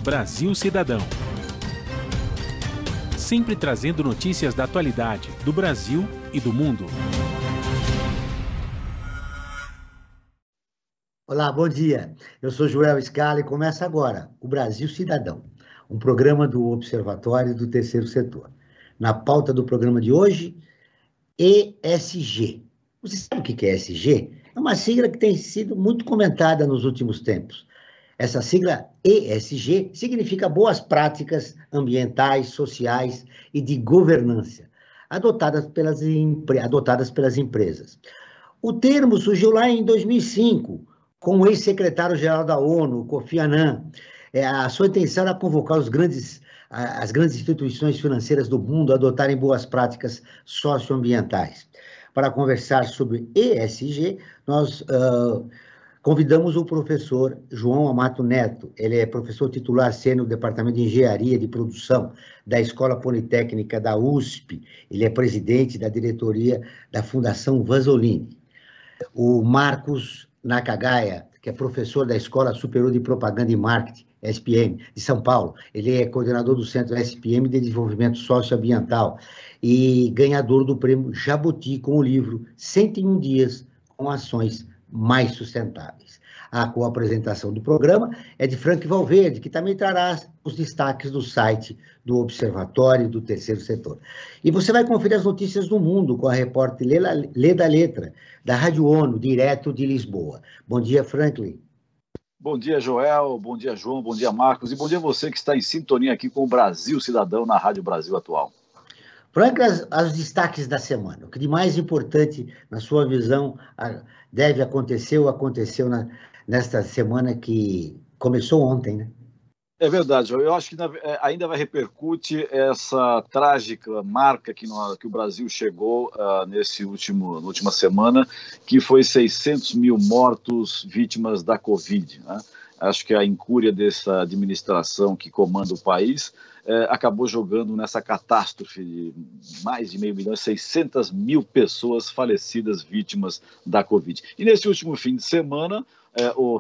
Brasil Cidadão. Sempre trazendo notícias da atualidade do Brasil e do mundo. Olá, bom dia. Eu sou Joel Scala e começa agora o Brasil Cidadão, um programa do Observatório do Terceiro Setor. Na pauta do programa de hoje, ESG. Você sabe o que é ESG? É uma sigla que tem sido muito comentada nos últimos tempos. Essa sigla ESG significa boas práticas ambientais, sociais e de governança, adotadas pelas empresas. O termo surgiu lá em 2005, com o ex-secretário-geral da ONU, Kofi Annan. A sua intenção era convocar as grandes instituições financeiras do mundo a adotarem boas práticas socioambientais. Para conversar sobre ESG, nós convidamos o professor João Amato Neto. Ele é professor titular sênior do Departamento de Engenharia de Produção da Escola Politécnica da USP. Ele é presidente da diretoria da Fundação Vanzolini. O Marcos Nakagawa, que é professor da Escola Superior de Propaganda e Marketing, SPM, de São Paulo. Ele é coordenador do Centro SPM de Desenvolvimento Socioambiental e ganhador do prêmio Jabuti com o livro 101 Dias com Ações Mais Sustentáveis. A co-apresentação do programa é de Frank Valverde, que também trará os destaques do site do Observatório do Terceiro Setor. E você vai conferir as notícias do mundo com a repórter Leda Letra, da Rádio ONU, direto de Lisboa. Bom dia, Franklin. Bom dia, Joel. Bom dia, João. Bom dia, Marcos. E bom dia a você que está em sintonia aqui com o Brasil Cidadão na Rádio Brasil Atual. Franklin, os destaques da semana. O que de mais importante, na sua visão, deve acontecer ou aconteceu nesta semana que começou ontem, né? É verdade, eu acho que ainda vai repercutir essa trágica marca que o Brasil chegou na última semana, que foi 600 mil mortos vítimas da Covid, né? Acho que a incúria dessa administração que comanda o país acabou jogando nessa catástrofe de mais de 500 mil, 600 mil pessoas falecidas vítimas da Covid. E nesse último fim de semana, um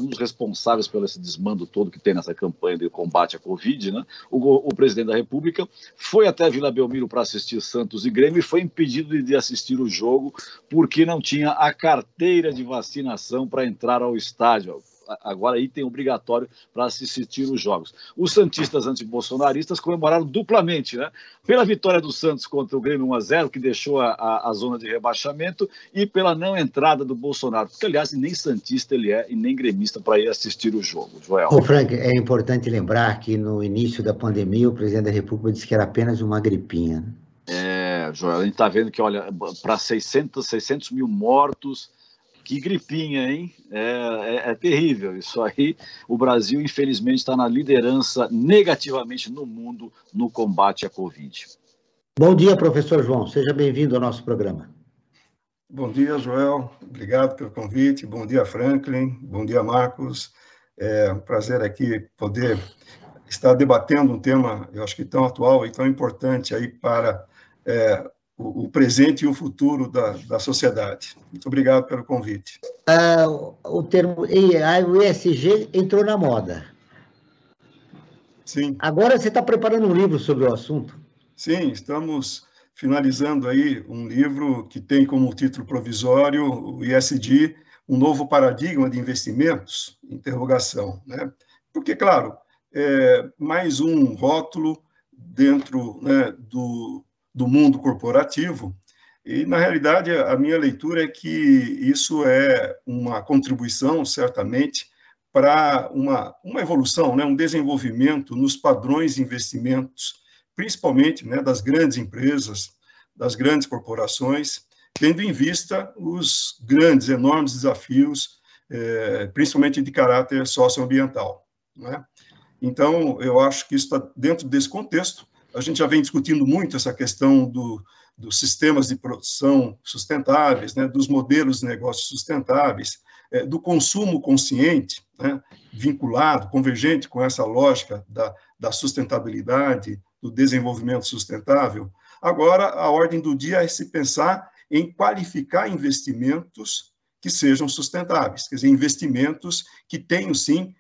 dos responsáveis pelo esse desmando todo que tem nessa campanha de combate à Covid, né, o presidente da República, foi até Vila Belmiro para assistir Santos e Grêmio e foi impedido de assistir o jogo porque não tinha a carteira de vacinação para entrar ao estádio. Agora item obrigatório para assistir os jogos. Os santistas antibolsonaristas comemoraram duplamente, né? Pela vitória do Santos contra o Grêmio 1-0, que deixou a zona de rebaixamento, e pela não entrada do Bolsonaro, porque, aliás, nem santista ele é e nem gremista para ir assistir o jogo, Joel. Ô, Frank, é importante lembrar que no início da pandemia o presidente da República disse que era apenas uma gripinha, né? Joel, a gente está vendo que, olha, para 600 mil mortos. Que gripinha, hein? É terrível isso aí. O Brasil, infelizmente, está na liderança negativamente no mundo no combate à Covid. Bom dia, professor João. Seja bem-vindo ao nosso programa. Bom dia, Joel. Obrigado pelo convite. Bom dia, Franklin. Bom dia, Marcos. É um prazer aqui poder estar debatendo um tema, eu acho que tão atual e tão importante aí para o presente e o futuro da sociedade. Muito obrigado pelo convite. O termo o ESG entrou na moda. Sim. Agora você está preparando um livro sobre o assunto? Sim, estamos finalizando aí um livro que tem como título provisório o ESG, um novo paradigma de investimentos, interrogação, né? Porque, claro, mais um rótulo dentro, né, do mundo corporativo, e, na realidade, a minha leitura é que isso é uma contribuição, certamente, para uma evolução, né, um desenvolvimento nos padrões de investimentos, principalmente, né, das grandes empresas, das grandes corporações, tendo em vista os grandes, enormes desafios, principalmente de caráter socioambiental, né? Então, eu acho que isso está dentro desse contexto. A gente já vem discutindo muito essa questão dos sistemas de produção sustentáveis, né, dos modelos de negócios sustentáveis, do consumo consciente, né, vinculado, convergente com essa lógica da sustentabilidade, do desenvolvimento sustentável. Agora, a ordem do dia é se pensar em qualificar investimentos que sejam sustentáveis, quer dizer, investimentos que tenham, sim,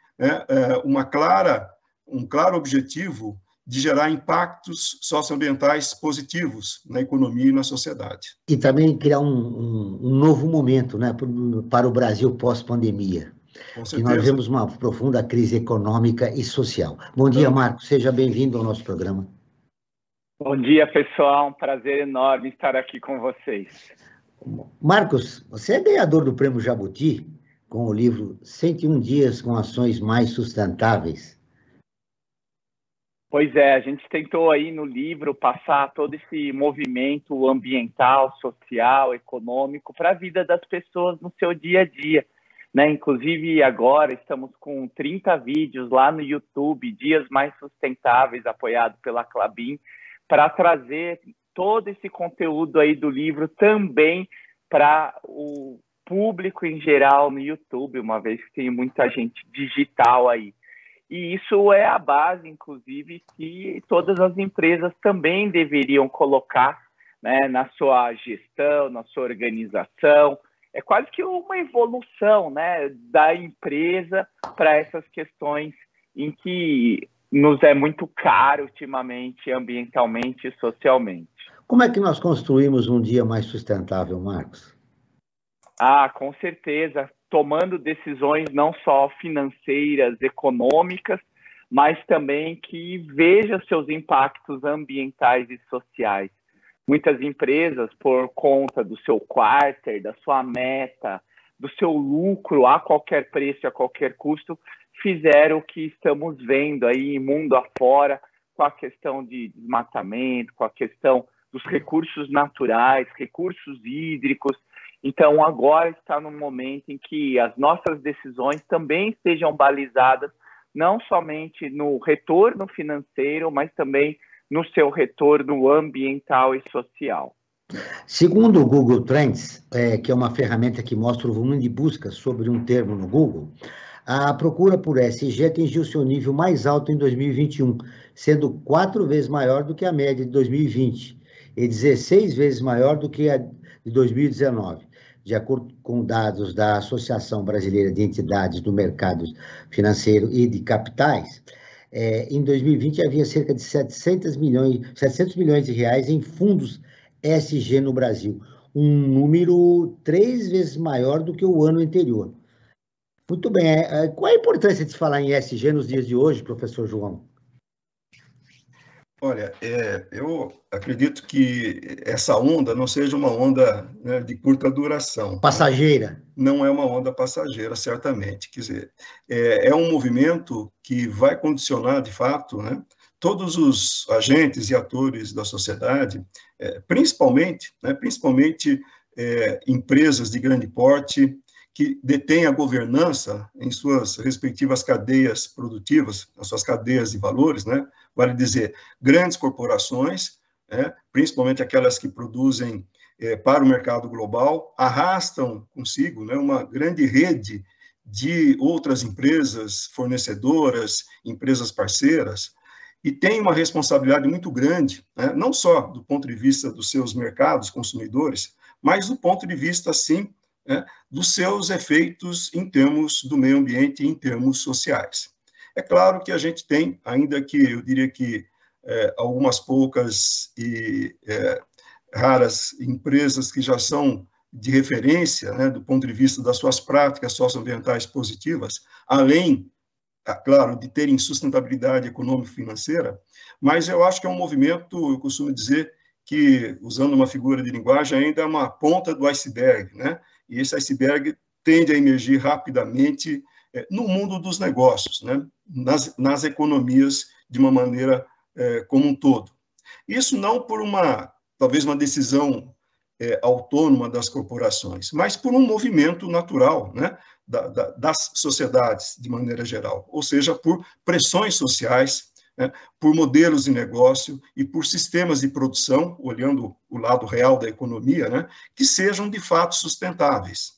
uma clara um claro objetivo de gerar impactos socioambientais positivos na economia e na sociedade. E também criar um novo momento, né, para o Brasil pós-pandemia, que nós vemos uma profunda crise econômica e social. Bom dia, Marcos, seja bem-vindo ao nosso programa. Bom dia, pessoal, um prazer enorme estar aqui com vocês. Marcos, você é ganhador do Prêmio Jabuti com o livro 101 Dias com Ações Mais Sustentáveis. Pois é, a gente tentou aí no livro passar todo esse movimento ambiental, social, econômico para a vida das pessoas no seu dia a dia, né? Inclusive agora estamos com 30 vídeos lá no YouTube, Dias Mais Sustentáveis, apoiado pela Klabin, para trazer todo esse conteúdo aí do livro também para o público em geral no YouTube, uma vez que tem muita gente digital aí. E isso é a base, inclusive, que todas as empresas também deveriam colocar, né, na sua gestão, na sua organização. É quase que uma evolução, né, da empresa para essas questões em que nos é muito caro ultimamente, ambientalmente e socialmente. Como é que nós construímos um dia mais sustentável, Marcos? Ah, com certeza, tomando decisões não só financeiras, econômicas, mas também que vejam seus impactos ambientais e sociais. Muitas empresas, por conta do seu quarter, da sua meta, do seu lucro a qualquer preço, a qualquer custo, fizeram o que estamos vendo aí mundo afora, com a questão de desmatamento, com a questão dos recursos naturais, recursos hídricos. Então, agora está no momento em que as nossas decisões também sejam balizadas, não somente no retorno financeiro, mas também no seu retorno ambiental e social. Segundo o Google Trends, que é uma ferramenta que mostra o volume de buscas sobre um termo no Google, a procura por ESG atingiu seu nível mais alto em 2021, sendo 4 vezes maior do que a média de 2020 e 16 vezes maior do que a de 2019. De acordo com dados da Associação Brasileira de Entidades do Mercado Financeiro e de Capitais, em 2020 havia cerca de 700 milhões de reais em fundos ESG no Brasil, um número 3 vezes maior do que o ano anterior. Muito bem. Qual a importância de se falar em ESG nos dias de hoje, professor João? Olha, eu acredito que essa onda não seja uma onda, né, de curta duração. Passageira. Não é uma onda passageira, certamente. Quer dizer, é um movimento que vai condicionar, de fato, né, todos os agentes e atores da sociedade, principalmente empresas de grande porte, que detêm a governança em suas respectivas cadeias produtivas, as suas cadeias de valores, né? Vale dizer, grandes corporações, principalmente aquelas que produzem para o mercado global, arrastam consigo, né, uma grande rede de outras empresas fornecedoras, empresas parceiras, e tem uma responsabilidade muito grande, né, não só do ponto de vista dos seus mercados consumidores, mas do ponto de vista, sim, dos seus efeitos em termos do meio ambiente e em termos sociais. É claro que a gente tem, ainda que eu diria que algumas poucas e raras empresas que já são de referência, né, do ponto de vista das suas práticas socioambientais positivas, além, claro, de terem sustentabilidade econômico-financeira, mas eu acho que é um movimento, eu costumo dizer que, usando uma figura de linguagem, ainda é uma ponta do iceberg, né? E esse iceberg tende a emergir rapidamente no mundo dos negócios, né? nas economias de uma maneira como um todo. Isso não por talvez uma decisão autônoma das corporações, mas por um movimento natural, né? das sociedades de maneira geral, ou seja, por pressões sociais, né? Por modelos de negócio e por sistemas de produção, olhando o lado real da economia, né? Que sejam de fato sustentáveis.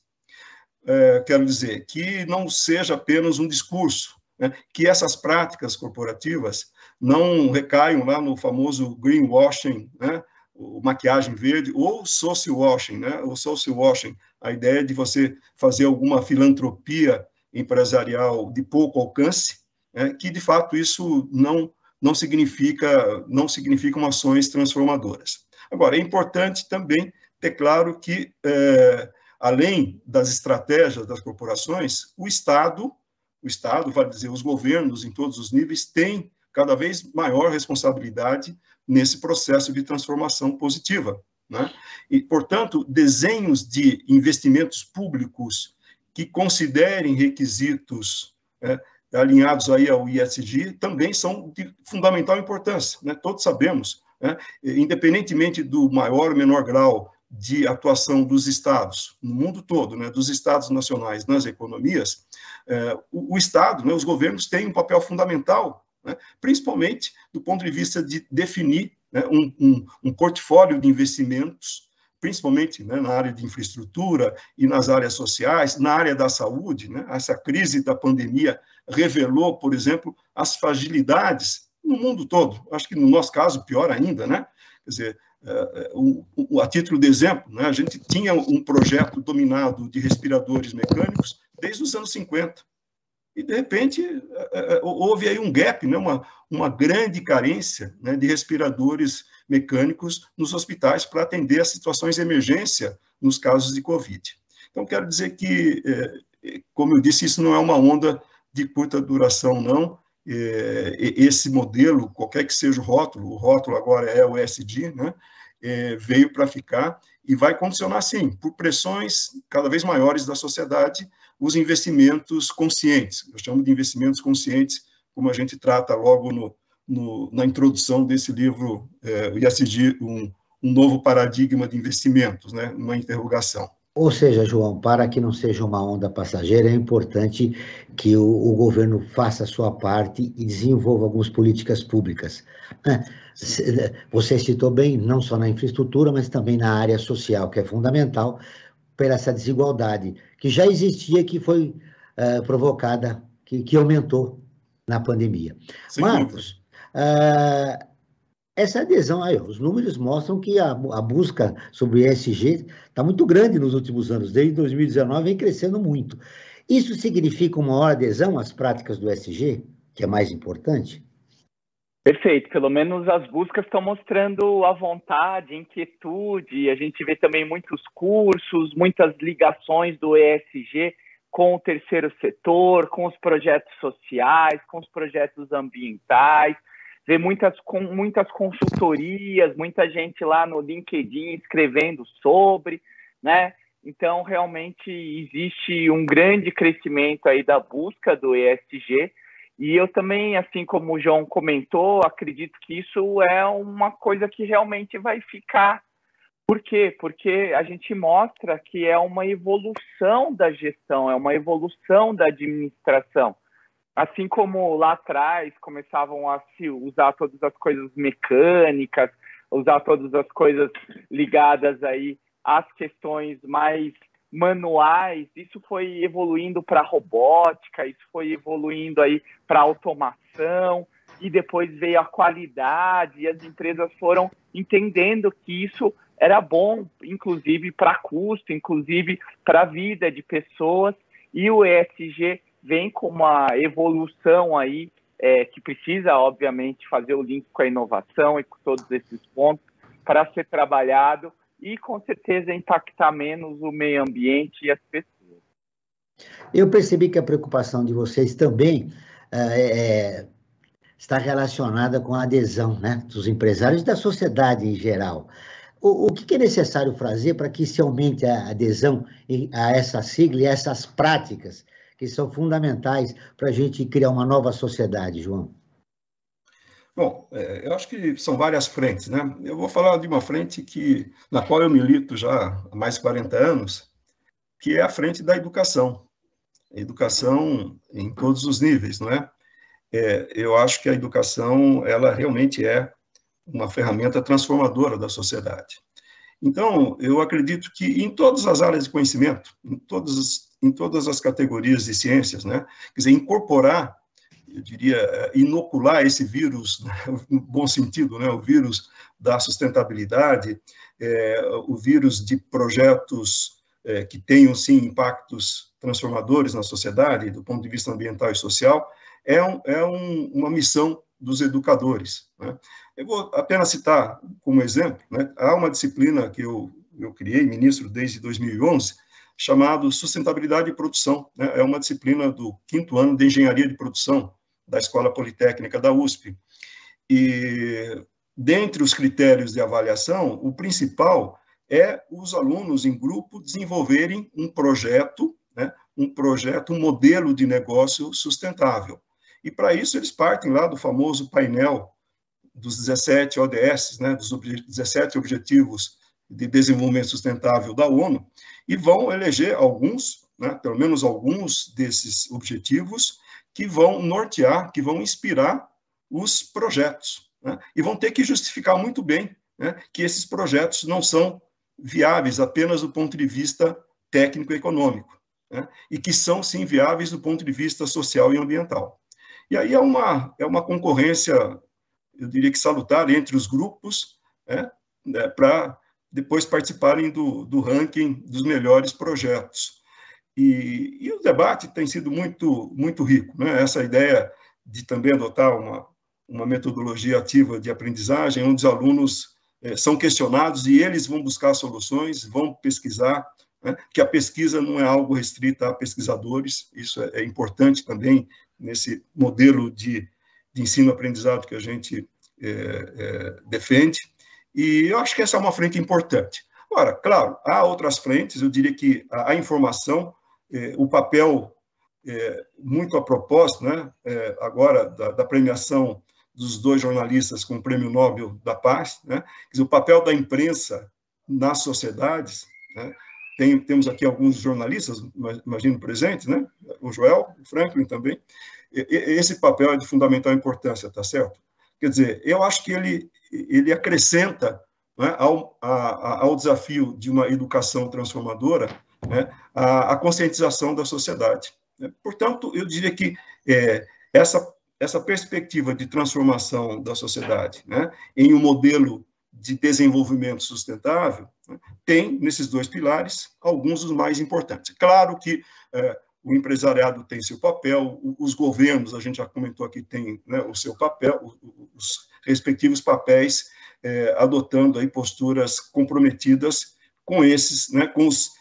Quero dizer, que não seja apenas um discurso, né? Que essas práticas corporativas não recaiam lá no famoso greenwashing, né? O maquiagem verde, ou social washing, né? O social washing, a ideia de você fazer alguma filantropia empresarial de pouco alcance, que, de fato, isso não significam ações transformadoras. Agora, é importante também ter claro que, além das estratégias das corporações, o Estado, vale dizer, os governos em todos os níveis, têm cada vez maior responsabilidade nesse processo de transformação positiva, né? E, portanto, desenhos de investimentos públicos que considerem requisitos alinhados aí ao ESG também são de fundamental importância, né? Todos sabemos, né? Independentemente do maior ou menor grau de atuação dos estados, no mundo todo, né, dos estados nacionais nas economias, o Estado, né, os governos têm um papel fundamental, né, principalmente do ponto de vista de definir, né, um portfólio de investimentos, principalmente, né, na área de infraestrutura e nas áreas sociais, na área da saúde, né. Essa crise da pandemia revelou, por exemplo, as fragilidades no mundo todo. Acho que no nosso caso, pior ainda, né? Quer dizer, a título de exemplo, né, a gente tinha um projeto dominado de respiradores mecânicos desde os anos 50. E, de repente, houve aí um gap, né, uma grande carência, né, de respiradores mecânicos nos hospitais para atender as situações de emergência nos casos de Covid. Então, quero dizer que, como eu disse, isso não é uma onda de curta duração, não. Esse modelo, qualquer que seja o rótulo agora é o ESG, né, veio para ficar e vai condicionar, sim, por pressões cada vez maiores da sociedade, os investimentos conscientes. Eu chamo de investimentos conscientes, como a gente trata logo na introdução desse livro, o ESG, um novo paradigma de investimentos, né, uma interrogação. Ou seja, João, para que não seja uma onda passageira, é importante que o governo faça a sua parte e desenvolva algumas políticas públicas. Você citou bem, não só na infraestrutura, mas também na área social, que é fundamental por essa desigualdade, que já existia, que foi provocada, que aumentou na pandemia. Sem Marcos, essa adesão aí, os números mostram que a busca sobre ESG está muito grande nos últimos anos, desde 2019 vem crescendo muito. Isso significa uma maior adesão às práticas do ESG, que é mais importante? Perfeito, pelo menos as buscas estão mostrando a vontade, inquietude, a gente vê também muitos cursos, muitas ligações do ESG com o terceiro setor, com os projetos sociais, com os projetos ambientais, vê muitas consultorias, muita gente lá no LinkedIn escrevendo sobre, né? Então, realmente, existe um grande crescimento aí da busca do ESG, e eu também, assim como o João comentou, acredito que isso é uma coisa que realmente vai ficar. Por quê? Porque a gente mostra que é uma evolução da gestão, é uma evolução da administração. Assim como lá atrás começavam a se usar todas as coisas mecânicas, usar todas as coisas ligadas aí às questões mais manuais, isso foi evoluindo para robótica, isso foi evoluindo aí para automação, e depois veio a qualidade, e as empresas foram entendendo que isso era bom, inclusive para custo, inclusive para a vida de pessoas, e o ESG vem com uma evolução aí, que precisa, obviamente, fazer o link com a inovação e com todos esses pontos para ser trabalhado e, com certeza, impactar menos o meio ambiente e as pessoas. Eu percebi que a preocupação de vocês também está relacionada com a adesão, né, dos empresários e da sociedade em geral. O que é necessário fazer para que se aumente a adesão a essa sigla e a essas práticas que são fundamentais para a gente criar uma nova sociedade, João? Bom, eu acho que são várias frentes, né? Eu vou falar de uma frente na qual eu milito já há mais de 40 anos, que é a frente da educação. Educação em todos os níveis, não é? Eu acho que a educação, ela realmente é uma ferramenta transformadora da sociedade. Então, eu acredito que em todas as áreas de conhecimento, em todas as categorias de ciências, né? Quer dizer, incorporar, eu diria, inocular esse vírus, no bom sentido, né? O vírus da sustentabilidade, o vírus de projetos que tenham, sim, impactos transformadores na sociedade, do ponto de vista ambiental e social, uma missão dos educadores, né? Eu vou apenas citar como exemplo, né? Há uma disciplina que eu criei, ministro, desde 2011, chamado Sustentabilidade e Produção, né? É uma disciplina do 5º ano de Engenharia de Produção da Escola Politécnica da USP. E, dentre os critérios de avaliação, o principal é os alunos em grupo desenvolverem um projeto, né? Um modelo de negócio sustentável. E, para isso, eles partem lá do famoso painel dos 17 ODS, né, dos 17 Objetivos de Desenvolvimento Sustentável da ONU, e vão eleger alguns, né, pelo menos alguns desses objetivos, que vão nortear, que vão inspirar os projetos, né, e vão ter que justificar muito bem, né, que esses projetos não são viáveis apenas do ponto de vista técnico e econômico, né, e que são, sim, viáveis do ponto de vista social e ambiental. E aí é uma concorrência, eu diria que salutar, entre os grupos, né, para depois participarem do ranking dos melhores projetos. E o debate tem sido muito, muito rico, né? Essa ideia de também adotar uma metodologia ativa de aprendizagem, onde os alunos são questionados e eles vão buscar soluções, vão pesquisar, né? Que a pesquisa não é algo restrito a pesquisadores, isso é importante também nesse modelo de ensino-aprendizado que a gente defende, e eu acho que essa é uma frente importante. Agora, claro, há outras frentes, eu diria que a informação, o papel muito a propósito, né, agora da premiação dos 2 jornalistas com o Prêmio Nobel da Paz, né, quer dizer, o papel da imprensa nas sociedades, né, temos aqui alguns jornalistas, imagino presentes, né, o Joel, o Franklin também, esse papel é de fundamental importância, tá certo? Quer dizer, eu acho que ele acrescenta, né, ao desafio de uma educação transformadora, né, a conscientização da sociedade. Portanto, eu diria que essa perspectiva de transformação da sociedade, né, em um modelo de desenvolvimento sustentável, né, tem, nesses 2 pilares, alguns dos mais importantes. Claro que o empresariado tem seu papel, os governos, a gente já comentou aqui, tem, né, o seu papel, os respectivos papéis, adotando aí posturas comprometidas com esses, né, com os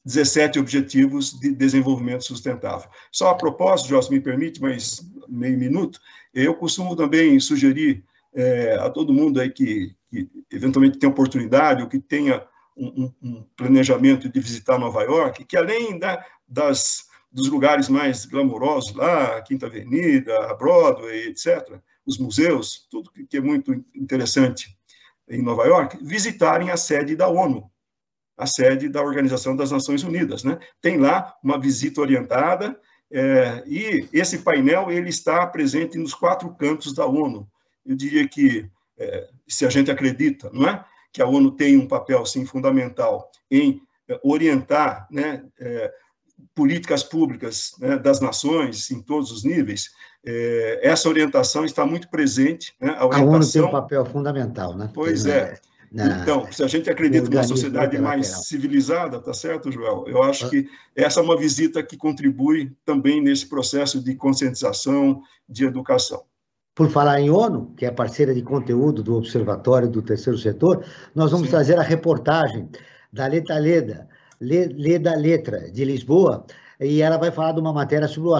17 Objetivos de Desenvolvimento Sustentável. Só a propósito, Joss, me permite mais meio minuto, eu costumo também sugerir a todo mundo aí que eventualmente tem oportunidade ou que tenha um planejamento de visitar Nova York, que além dos lugares mais glamourosos lá, a Quinta Avenida, a Broadway, etc., os museus, tudo que é muito interessante em Nova York, visitarem a sede da ONU, a sede da Organização das Nações Unidas, né? Tem lá uma visita orientada, e esse painel ele está presente nos 4 cantos da ONU. Eu diria que, se a gente acredita, não é, que a ONU tem um papel, sim, fundamental em orientar, né, políticas públicas, né, das nações em todos os níveis, essa orientação está muito presente, né? A ONU tem um papel fundamental, né? Pois é. Então, se a gente acredita numa sociedade mais civilizada, tá certo, Joel? Eu acho que essa é uma visita que contribui também nesse processo de conscientização, de educação. Por falar em ONU, que é parceira de conteúdo do Observatório do Terceiro Setor, nós vamos trazer a reportagem da Leda Letra, de Lisboa, e ela vai falar de uma matéria sobre o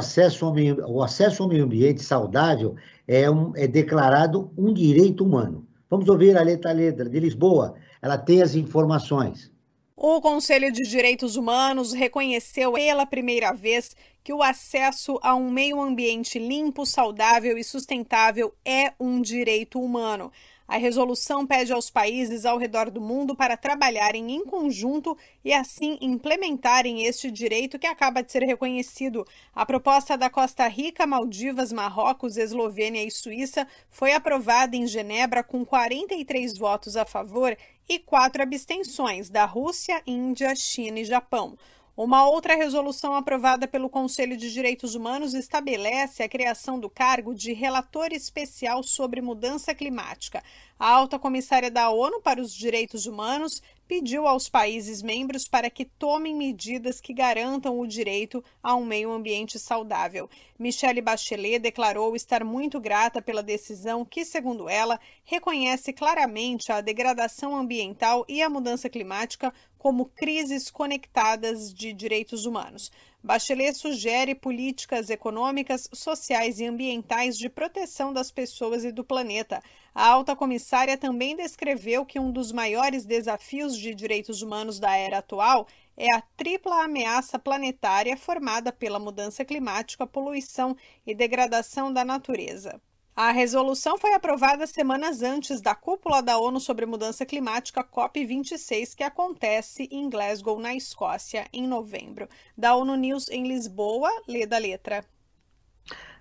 acesso ao meio ambiente saudável é declarado um direito humano. Vamos ouvir a Letra, de Lisboa, ela tem as informações. O Conselho de Direitos Humanos reconheceu pela primeira vez que o acesso a um meio ambiente limpo, saudável e sustentável é um direito humano. A resolução pede aos países ao redor do mundo para trabalharem em conjunto e assim implementarem este direito que acaba de ser reconhecido. A proposta da Costa Rica, Maldivas, Marrocos, Eslovênia e Suíça foi aprovada em Genebra com 43 votos a favor e 4 abstenções da Rússia, Índia, China e Japão. Uma outra resolução aprovada pelo Conselho de Direitos Humanos estabelece a criação do cargo de relator especial sobre mudança climática. A alta comissária da ONU para os Direitos Humanos pediu aos países membros para que tomem medidas que garantam o direito a um meio ambiente saudável. Michelle Bachelet declarou estar muito grata pela decisão que, segundo ela, reconhece claramente a degradação ambiental e a mudança climática como crises conectadas de direitos humanos. Bachelet sugere políticas econômicas, sociais e ambientais de proteção das pessoas e do planeta. A alta comissária também descreveu que um dos maiores desafios de direitos humanos da era atual é a tripla ameaça planetária formada pela mudança climática, poluição e degradação da natureza. A resolução foi aprovada semanas antes da cúpula da ONU sobre mudança climática COP26, que acontece em Glasgow, na Escócia, em novembro. Da ONU News em Lisboa, lê da letra.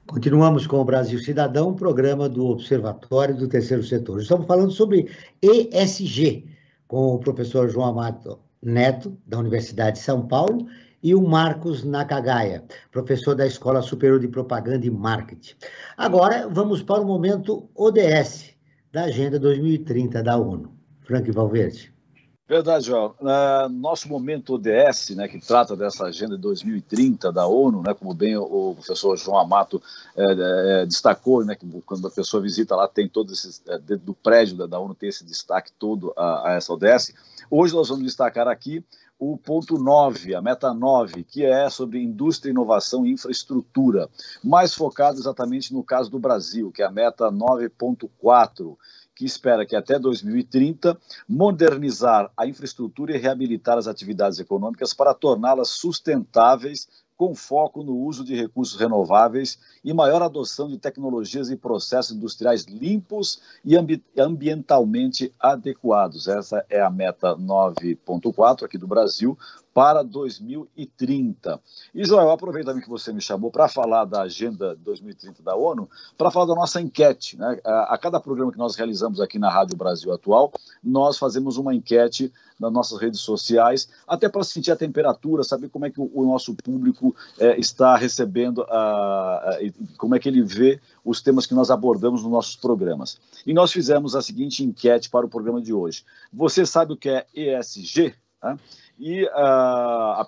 Continuamos com o Brasil Cidadão, um programa do Observatório do Terceiro Setor. Estamos falando sobre ESG, com o professor João Amato Neto, da Universidade de São Paulo, e o Marcos Nakagaia, professor da Escola Superior de Propaganda e Marketing. Agora, vamos para o momento ODS, da Agenda 2030 da ONU. Frank Valverde. Verdade, João. Nosso momento ODS, né, que trata dessa Agenda 2030 da ONU, né, como bem o professor João Amato destacou, né, que quando a pessoa visita lá tem todos esses, dentro do prédio da ONU tem esse destaque todo a essa ODS. Hoje nós vamos destacar aqui o ponto 9, a meta 9, que é sobre indústria, inovação e infraestrutura, mais focado exatamente no caso do Brasil, que é a meta 9.4, que espera que até 2030 modernizar a infraestrutura e reabilitar as atividades econômicas para torná-las sustentáveis, com foco no uso de recursos renováveis e maior adoção de tecnologias e processos industriais limpos e ambientalmente adequados. Essa é a meta 9.4 aqui do Brasil para 2030. E, Joel, eu aproveito também que você me chamou para falar da Agenda 2030 da ONU, para falar da nossa enquete, né? A cada programa que nós realizamos aqui na Rádio Brasil Atual, nós fazemos uma enquete nas nossas redes sociais, até para sentir a temperatura, saber como é que o nosso público está recebendo, como é que ele vê os temas que nós abordamos nos nossos programas. E nós fizemos a seguinte enquete para o programa de hoje. Você sabe o que é ESG? Né? E a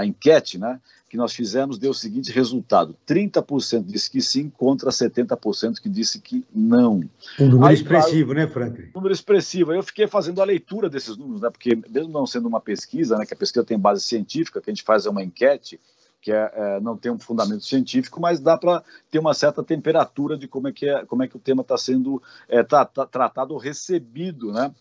enquete, né, que nós fizemos deu o seguinte resultado: 30% disse que sim, contra 70% que disse que não. Um número expressivo, né, Frank? Número expressivo. Eu fiquei fazendo a leitura desses números, né, porque mesmo não sendo uma pesquisa, né, que a pesquisa tem base científica, que a gente faz uma enquete, que não tem um fundamento científico, mas dá para ter uma certa temperatura de como é que o tema está sendo tratado ou recebido, né,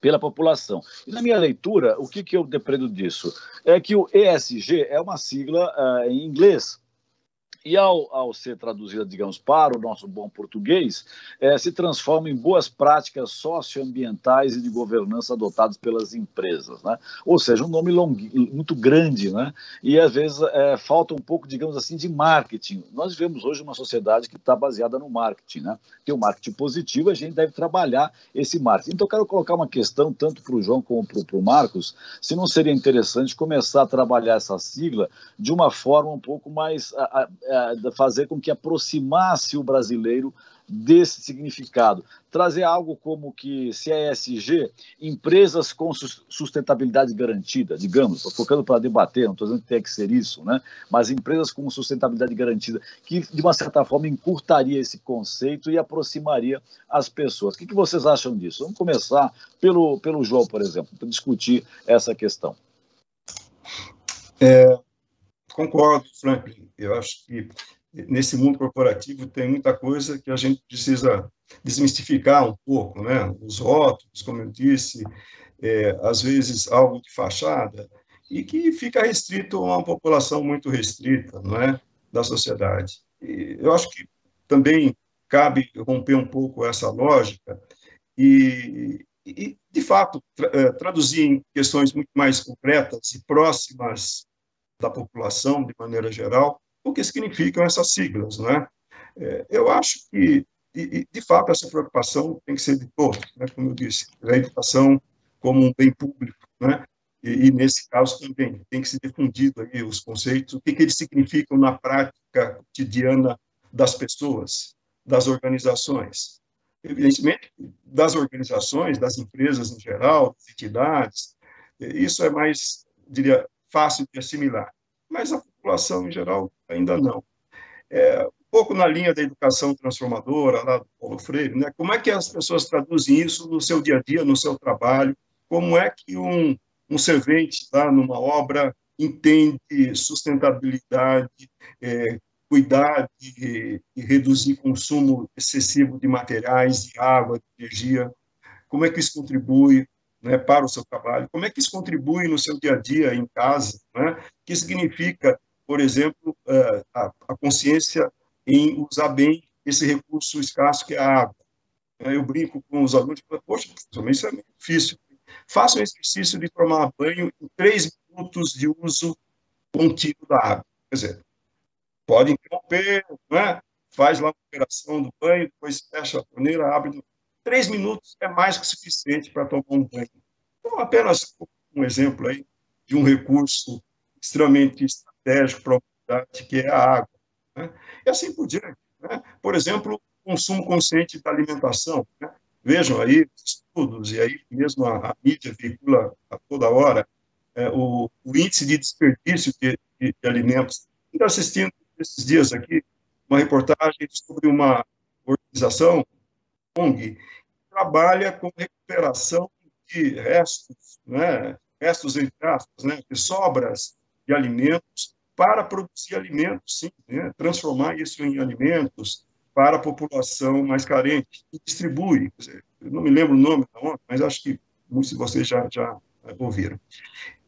pela população. E na minha leitura, o que eu depreendo disso? É que o ESG é uma sigla em inglês. E ao ser traduzida, digamos, para o nosso bom português, se transforma em boas práticas socioambientais e de governança adotadas pelas empresas, né? Ou seja, um nome muito grande, né? E às vezes falta um pouco, digamos assim, de marketing. Nós vivemos hoje uma sociedade que está baseada no marketing, né? Tem o marketing positivo, a gente deve trabalhar esse marketing. Então, eu quero colocar uma questão, tanto para o João como para o Marcos, se não seria interessante começar a trabalhar essa sigla de uma forma um pouco mais fazer com que aproximasse o brasileiro desse significado. Trazer algo como que, se é ESG, empresas com sustentabilidade garantida, digamos, estou focando para debater, não estou dizendo que tem que ser isso, né? Mas empresas com sustentabilidade garantida, que de uma certa forma encurtaria esse conceito e aproximaria as pessoas. O que vocês acham disso? Vamos começar pelo João, por exemplo, para discutir essa questão. Concordo, Franklin. Eu acho que nesse mundo corporativo tem muita coisa que a gente precisa desmistificar um pouco, né? Os rótulos, como eu disse, às vezes algo de fachada, e que fica restrito a uma população muito restrita, não é? Da sociedade. E eu acho que também cabe romper um pouco essa lógica e de fato, traduzir em questões muito mais concretas e próximas da população, de maneira geral, o que significam essas siglas, né? Eu acho que, de fato, essa preocupação tem que ser de todos, né? Como eu disse, a educação como um bem público, né? e nesse caso também tem que ser difundido aí os conceitos, o que eles significam na prática cotidiana das pessoas, das organizações. Evidentemente, das organizações, das empresas em geral, das entidades, isso é mais, diria, fácil de assimilar, mas a população em geral ainda não. Um pouco na linha da educação transformadora, lá do Paulo Freire, né? Como é que as pessoas traduzem isso no seu dia a dia, no seu trabalho? Como é que um servente lá numa obra entende sustentabilidade, cuidar e reduzir consumo excessivo de materiais, de água, de energia? Como é que isso contribui, né, para o seu trabalho? Como é que isso contribui no seu dia a dia, em casa? Né? O que significa, por exemplo, a consciência em usar bem esse recurso escasso que é a água? Eu brinco com os alunos, poxa, professor, mas isso é meio difícil. Faça um exercício de tomar banho em 3 minutos de uso contínuo da água. Quer dizer, pode interromper, né? Faz lá a operação do banho, depois fecha a torneira, abre. 3 minutos é mais que suficiente para tomar um banho. Então, apenas um exemplo aí de um recurso extremamente estratégico para a humanidade, que é a água. Né? E assim por diante. Né? Por exemplo, o consumo consciente da alimentação. Né? Vejam aí os estudos, e aí mesmo a mídia veicula a toda hora, o índice de desperdício de alimentos. Estou assistindo esses dias aqui uma reportagem sobre uma organização, ONG, que trabalha com recuperação de restos, né? Restos entre aspas, né? De sobras de alimentos para produzir alimentos, sim, né? Transformar isso em alimentos para a população mais carente e distribui. Quer dizer, eu não me lembro o nome da ONG, mas acho que muitos de vocês já ouviram.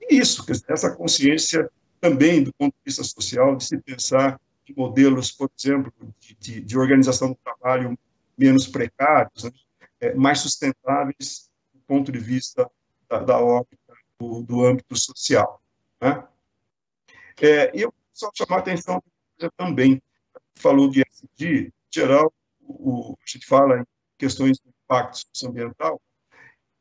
E isso, essa consciência também do ponto de vista social, de se pensar em modelos, por exemplo, de organização do trabalho menos precários, né? Mais sustentáveis do ponto de vista da órbita do âmbito social. Né? E eu só chamar a atenção também, falou de ESG, em geral, a gente fala em questões de impacto socioambiental,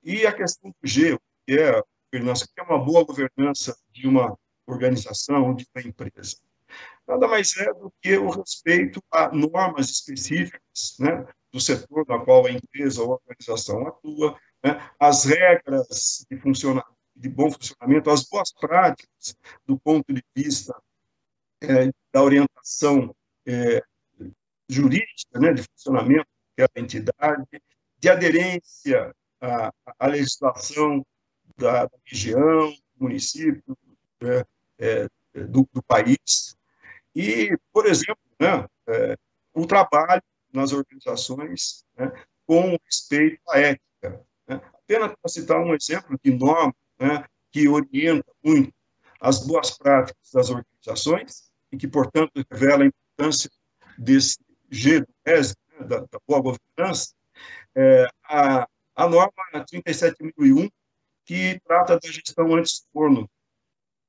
e a questão do G, que é a governança, que é uma boa governança de uma organização, de uma empresa. Nada mais é do que o respeito a normas específicas, né, do setor na qual a empresa ou a organização atua, né, as regras de bom funcionamento, as boas práticas do ponto de vista da orientação jurídica, né, de funcionamento daquela entidade, de aderência à legislação da região, do município, do país. E, por exemplo, né, o trabalho nas organizações, né, com respeito à ética. Né? Apenas para citar um exemplo de norma, né, que orienta muito as boas práticas das organizações e que, portanto, revela a importância desse G do ESG, né, da boa governança, a norma 37.001, que trata da gestão anti-suborno,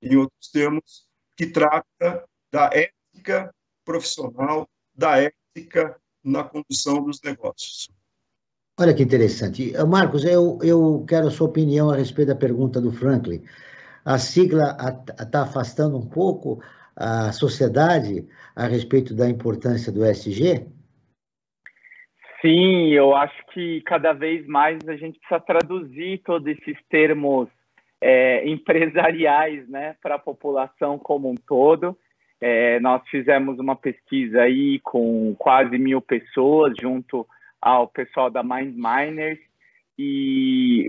em outros termos, que trata da ética profissional, da ética na condução dos negócios. Olha que interessante. Marcos, eu quero a sua opinião a respeito da pergunta do Franklin. A sigla está afastando um pouco a sociedade a respeito da importância do ESG? Sim, eu acho que cada vez mais a gente precisa traduzir todos esses termos empresariais, né, para a população como um todo. Nós fizemos uma pesquisa aí com quase 1.000 pessoas junto ao pessoal da MindMiners e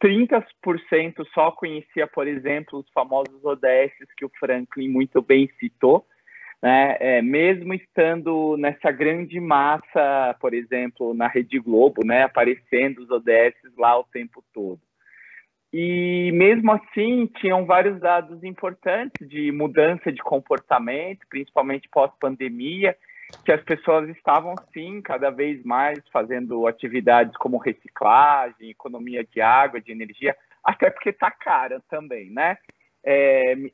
30% só conhecia, por exemplo, os famosos ODSs que o Franklin muito bem citou, né? Mesmo estando nessa grande massa, por exemplo, na Rede Globo, né, aparecendo os ODSs lá o tempo todo. E mesmo assim, tinham vários dados importantes de mudança de comportamento, principalmente pós-pandemia, que as pessoas estavam, sim, cada vez mais fazendo atividades como reciclagem, economia de água, de energia, até porque está caro também, né?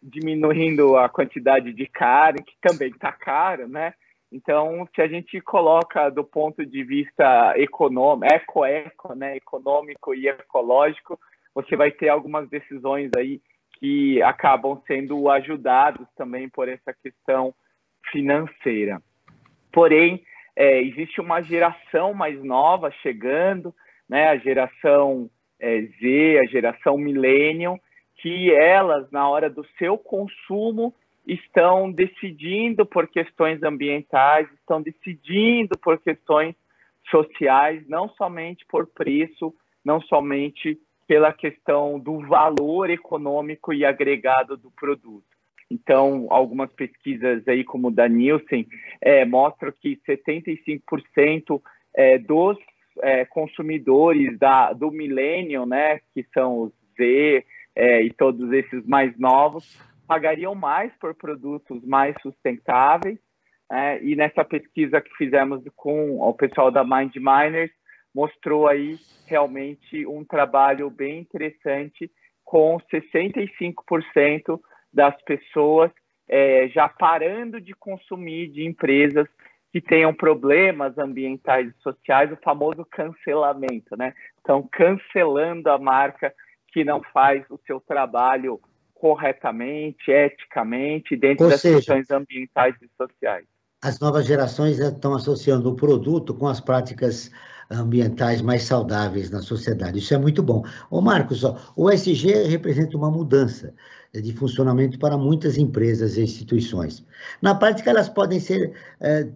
Diminuindo a quantidade de carne, que também está caro, né? Então, se a gente coloca do ponto de vista econômico, né, econômico e ecológico, você vai ter algumas decisões aí que acabam sendo ajudados também por essa questão financeira. Porém, existe uma geração mais nova chegando, né, a geração Z, a geração Millennium, que elas, na hora do seu consumo, estão decidindo por questões ambientais, estão decidindo por questões sociais, não somente por preço, não somente pela questão do valor econômico e agregado do produto. Então, algumas pesquisas aí, como o da Nielsen, mostram que 75% dos consumidores do Millennium, né, que são os Z e todos esses mais novos, pagariam mais por produtos mais sustentáveis. E nessa pesquisa que fizemos com o pessoal da Mind Miners, mostrou aí realmente um trabalho bem interessante, com 65% das pessoas já parando de consumir de empresas que tenham problemas ambientais e sociais, o famoso cancelamento, né? Então, cancelando a marca que não faz o seu trabalho corretamente, eticamente, dentro das questões ambientais e sociais. As novas gerações estão associando o produto com as práticas ambientais mais saudáveis na sociedade. Isso é muito bom. Ô Marcos, o ESG representa uma mudança de funcionamento para muitas empresas e instituições. Na prática, elas podem ser,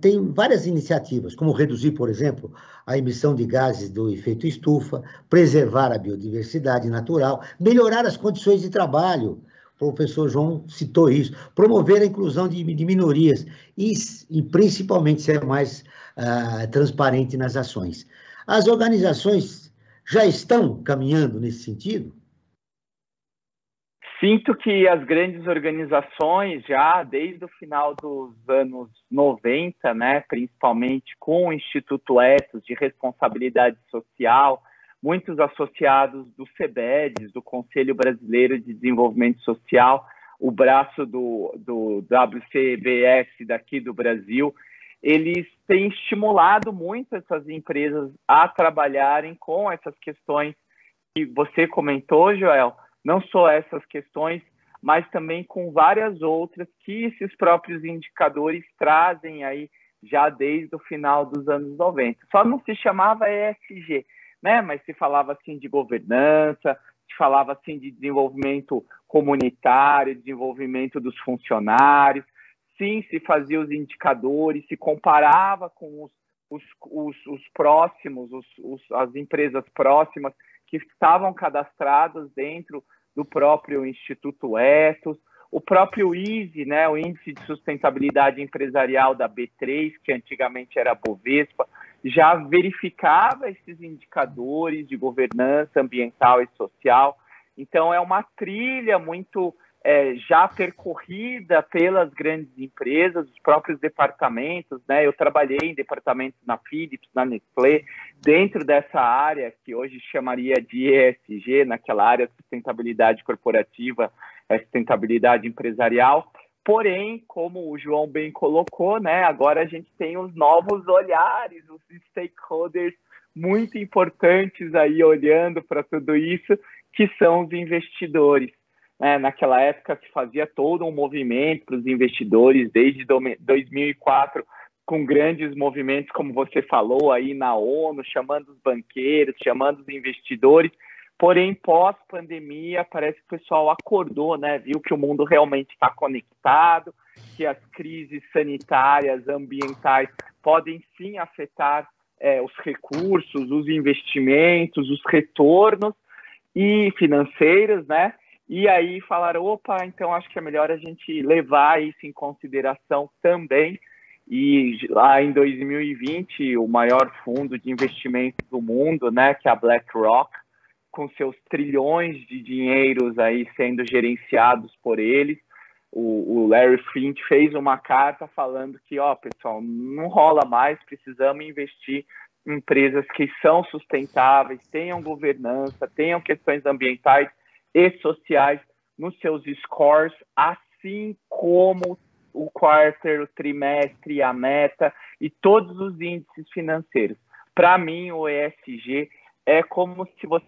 tem várias iniciativas, como reduzir, por exemplo, a emissão de gases do efeito estufa, preservar a biodiversidade natural, melhorar as condições de trabalho. O professor João citou isso, promover a inclusão de minorias e principalmente ser mais transparente nas ações. As organizações já estão caminhando nesse sentido? Sinto que as grandes organizações, já desde o final dos anos 90, né, principalmente com o Instituto Ethos de Responsabilidade Social, muitos associados do CBEDS, do Conselho Brasileiro de Desenvolvimento Social, o braço do WCBS daqui do Brasil, eles têm estimulado muito essas empresas a trabalharem com essas questões que você comentou, Joel, não só essas questões, mas também com várias outras que esses próprios indicadores trazem aí já desde o final dos anos 90. Só não se chamava ESG, né? Mas se falava assim de governança, se falava assim de desenvolvimento comunitário, desenvolvimento dos funcionários, sim, se fazia os indicadores, se comparava com os próximos, as empresas próximas que estavam cadastradas dentro do próprio Instituto Ethos, o próprio ISE, né, o Índice de Sustentabilidade Empresarial da B3, que antigamente era a Bovespa, já verificava esses indicadores de governança ambiental e social. Então, é uma trilha muito já percorrida pelas grandes empresas, os próprios departamentos, né? Eu trabalhei em departamentos na Philips, na Nestlé, dentro dessa área que hoje chamaria de ESG, naquela área de sustentabilidade corporativa, sustentabilidade empresarial. Porém, como o João bem colocou, né, agora a gente tem os novos olhares, os stakeholders muito importantes aí olhando para tudo isso, que são os investidores. Naquela época se fazia todo um movimento para os investidores, desde 2004, com grandes movimentos, como você falou aí na ONU, chamando os banqueiros, chamando os investidores. Porém, pós-pandemia, parece que o pessoal acordou, né? Viu que o mundo realmente está conectado, que as crises sanitárias, ambientais, podem sim afetar os recursos, os investimentos, os retornos e financeiros, né? E aí falaram, opa, então acho que é melhor a gente levar isso em consideração também. E lá em 2020, o maior fundo de investimentos do mundo, né, que é a BlackRock, com seus trilhões de dinheiros aí sendo gerenciados por eles, o Larry Fink fez uma carta falando que, pessoal, não rola mais, precisamos investir em empresas que são sustentáveis, tenham governança, tenham questões ambientais e sociais nos seus scores, assim como o quarter, o trimestre, a meta e todos os índices financeiros. Para mim, o ESG é como se você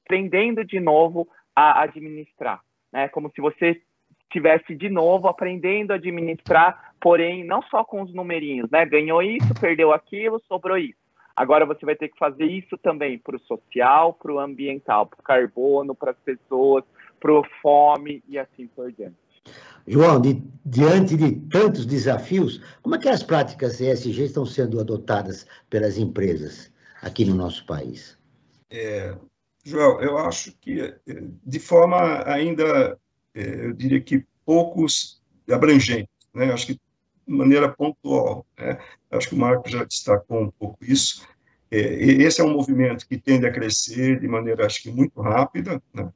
aprendendo de novo a administrar, né? Como se você estivesse de novo aprendendo a administrar, porém não só com os numerinhos, né? Ganhou isso, perdeu aquilo, sobrou isso. Agora você vai ter que fazer isso também para o social, para o ambiental, para o carbono, para as pessoas, para a fome e assim por diante. João, diante de tantos desafios, como é que as práticas ESG estão sendo adotadas pelas empresas aqui no nosso país? João, eu acho que de forma ainda, eu diria que poucos abrangentes, né? Acho que de maneira pontual, né? Acho que o Marco já destacou um pouco isso. Esse é um movimento que tende a crescer de maneira, acho que, muito rápida, né?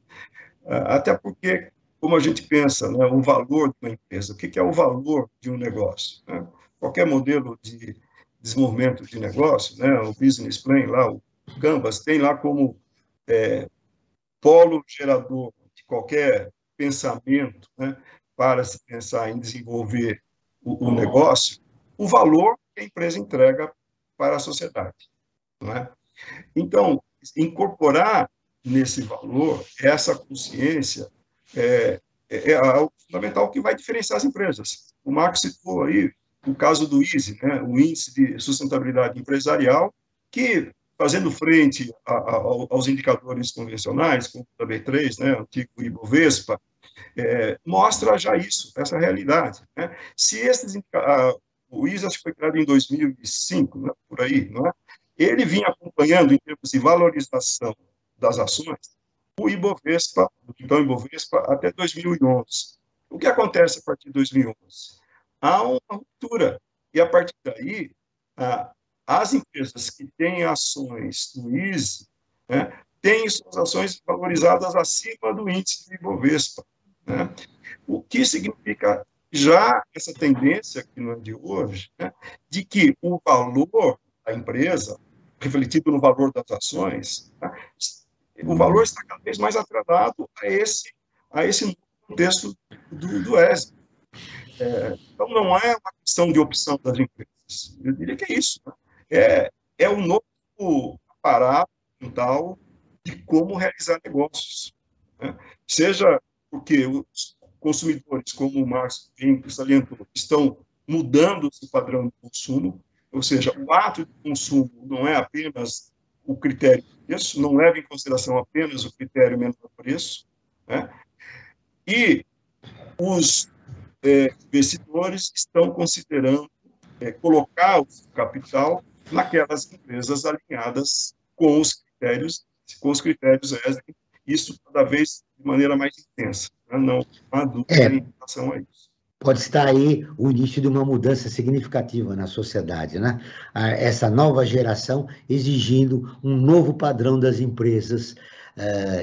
Até porque, como a gente pensa, né, o valor de uma empresa, o que é o valor de um negócio, né? Qualquer modelo de desenvolvimento de negócio, né, o Business Plan, lá, o Canvas, tem lá como polo gerador de qualquer pensamento, né, para se pensar em desenvolver o negócio, o valor que a empresa entrega para a sociedade, não é? Então, incorporar nesse valor essa consciência é algo fundamental que vai diferenciar as empresas. O Marco citou aí o caso do ISE, né, o Índice de Sustentabilidade Empresarial, que, fazendo frente aos indicadores convencionais, como o B3, né, o antigo Ibovespa, mostra já isso, essa realidade, né? Se o ISE acho que foi criado em 2005, né, por aí, não é? Ele vinha acompanhando, em termos de valorização das ações, o Ibovespa, então Ibovespa, até 2011. O que acontece a partir de 2011? Há uma ruptura, e a partir daí, as empresas que têm ações do ISE, né, têm suas ações valorizadas acima do índice do Ibovespa, né? O que significa já essa tendência, que não é de hoje, né, de que o valor da empresa, refletido no valor das ações, né, o valor está cada vez mais atrelado a esse contexto do ESG. Então, não é uma questão de opção das empresas. Eu diria que é isso, né? É um novo aparato mental de como realizar negócios, né? Seja porque os consumidores, como o Márcio salientou, estão mudando esse padrão de consumo, ou seja, o ato de consumo não é apenas o critério de preço, não leva em consideração apenas o critério menor preço, né? E os investidores estão considerando colocar o capital naquelas empresas alinhadas com os critérios ESG, isso cada vez de maneira mais intensa, né? Não há dúvida em relação a isso. Pode estar aí o início de uma mudança significativa na sociedade, né? Essa nova geração exigindo um novo padrão das empresas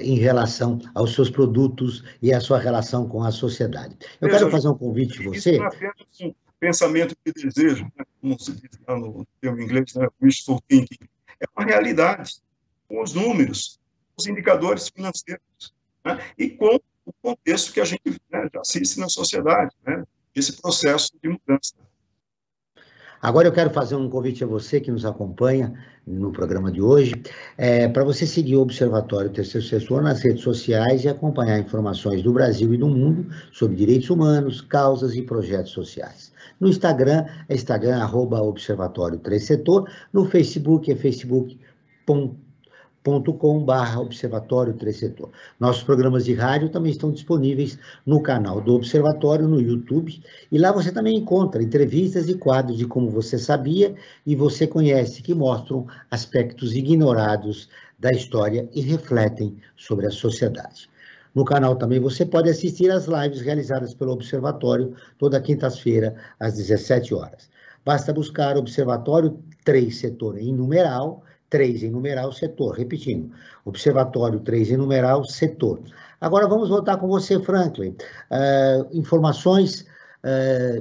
em relação aos seus produtos e a sua relação com a sociedade. Eu quero fazer um convite a você. Isso não é apenas um pensamento de desejo, né? Como se diz lá no termo inglês, né? Wishful thinking. É uma realidade, com os números, os indicadores financeiros, né? E com o contexto que a gente, né, já assiste na sociedade, né? Esse processo de mudança. Agora eu quero fazer um convite a você que nos acompanha no programa de hoje, para você seguir o Observatório Terceiro Setor nas redes sociais e acompanhar informações do Brasil e do mundo sobre direitos humanos, causas e projetos sociais. No Instagram, @Observatório Terceiro Setor, no Facebook, facebook.com/Observatório Terceiro Setor. Nossos programas de rádio também estão disponíveis no canal do Observatório, no YouTube, e lá você também encontra entrevistas e quadros de Como Você Sabia e Você Conhece, que mostram aspectos ignorados da história e refletem sobre a sociedade. No canal também você pode assistir às lives realizadas pelo Observatório toda quinta-feira, às 17 horas. Basta buscar Observatório 3 Setor em numeral, 3 em numeral, setor. Repetindo, Observatório 3 em numeral, setor. Agora vamos voltar com você, Franklin. Informações,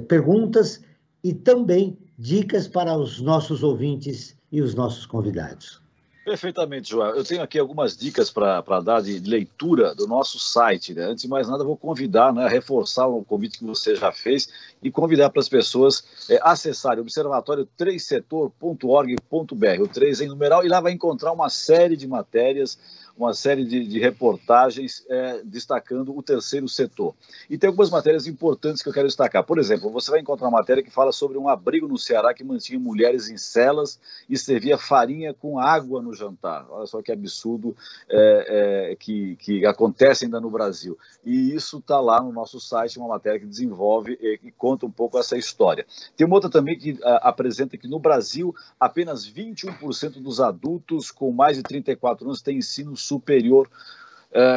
perguntas e também dicas para os nossos ouvintes e os nossos convidados. Perfeitamente, João. Eu tenho aqui algumas dicas para dar de leitura do nosso site, né? Antes de mais nada, eu vou convidar, né, a reforçar o convite que você já fez e convidar para as pessoas acessarem observatório3setor.org.br, o 3 em numeral, e lá vai encontrar uma série de matérias, uma série de reportagens destacando o terceiro setor. E tem algumas matérias importantes que eu quero destacar. Por exemplo, você vai encontrar uma matéria que fala sobre um abrigo no Ceará que mantinha mulheres em celas e servia farinha com água no jantar. Olha só que absurdo que acontece ainda no Brasil. E isso está lá no nosso site, uma matéria que desenvolve e conta um pouco essa história. Tem uma outra também que apresenta que no Brasil apenas 21% dos adultos com mais de 34 anos têm ensino superior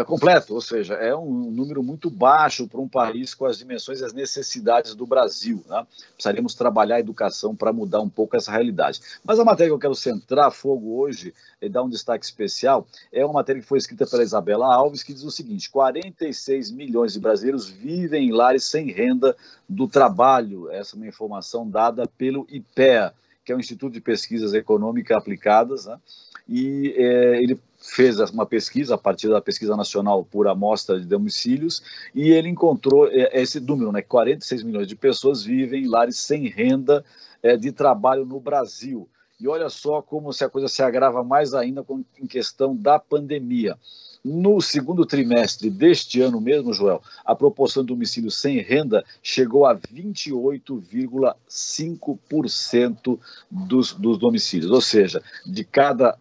completo, ou seja, é um número muito baixo para um país com as dimensões e as necessidades do Brasil, né? Precisaríamos trabalhar a educação para mudar um pouco essa realidade. Mas a matéria que eu quero centrar fogo hoje e dar um destaque especial é uma matéria que foi escrita pela Isabela Alves, que diz o seguinte: 46 milhões de brasileiros vivem em lares sem renda do trabalho. Essa é uma informação dada pelo IPEA, que é o Instituto de Pesquisas Econômicas Aplicadas, né? E ele fez uma pesquisa a partir da pesquisa nacional por amostra de domicílios e ele encontrou esse número, né? 46 milhões de pessoas vivem em lares sem renda de trabalho no Brasil. E olha só como a coisa se agrava mais ainda em questão da pandemia. No segundo trimestre deste ano mesmo, Joel, a proporção de domicílios sem renda chegou a 28,5% dos domicílios. Ou seja, de cada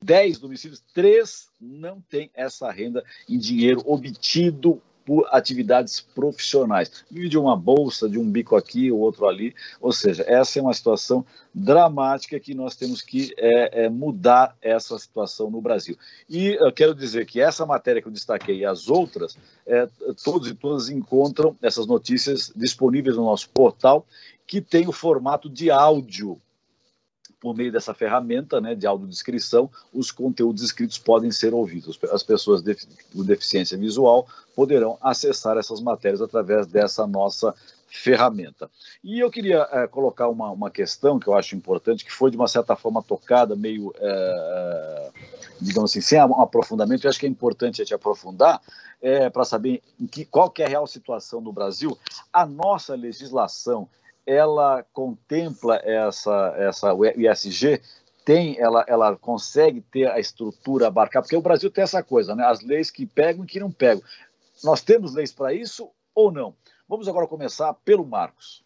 10 domicílios, 3 não têm essa renda em dinheiro obtido por atividades profissionais. Vive de uma bolsa, de um bico aqui, o outro ali. Ou seja, essa é uma situação dramática que nós temos que mudar essa situação no Brasil. E eu quero dizer que essa matéria que eu destaquei e as outras, todos e todas encontram essas notícias disponíveis no nosso portal, que tem o formato de áudio. Por meio dessa ferramenta, né, de audiodescrição, os conteúdos escritos podem ser ouvidos. As pessoas com deficiência visual poderão acessar essas matérias através dessa nossa ferramenta. E eu queria colocar uma questão que eu acho importante, que foi de uma certa forma tocada, meio, digamos assim, sem um aprofundamento. Eu acho que é importante a gente aprofundar para saber qual que é a real situação no Brasil. A nossa legislação, ela contempla o ESG, ela consegue ter a estrutura abarcar, porque o Brasil tem essa coisa, né? As leis que pegam e que não pegam. Nós temos leis para isso ou não? Vamos agora começar pelo Marcos.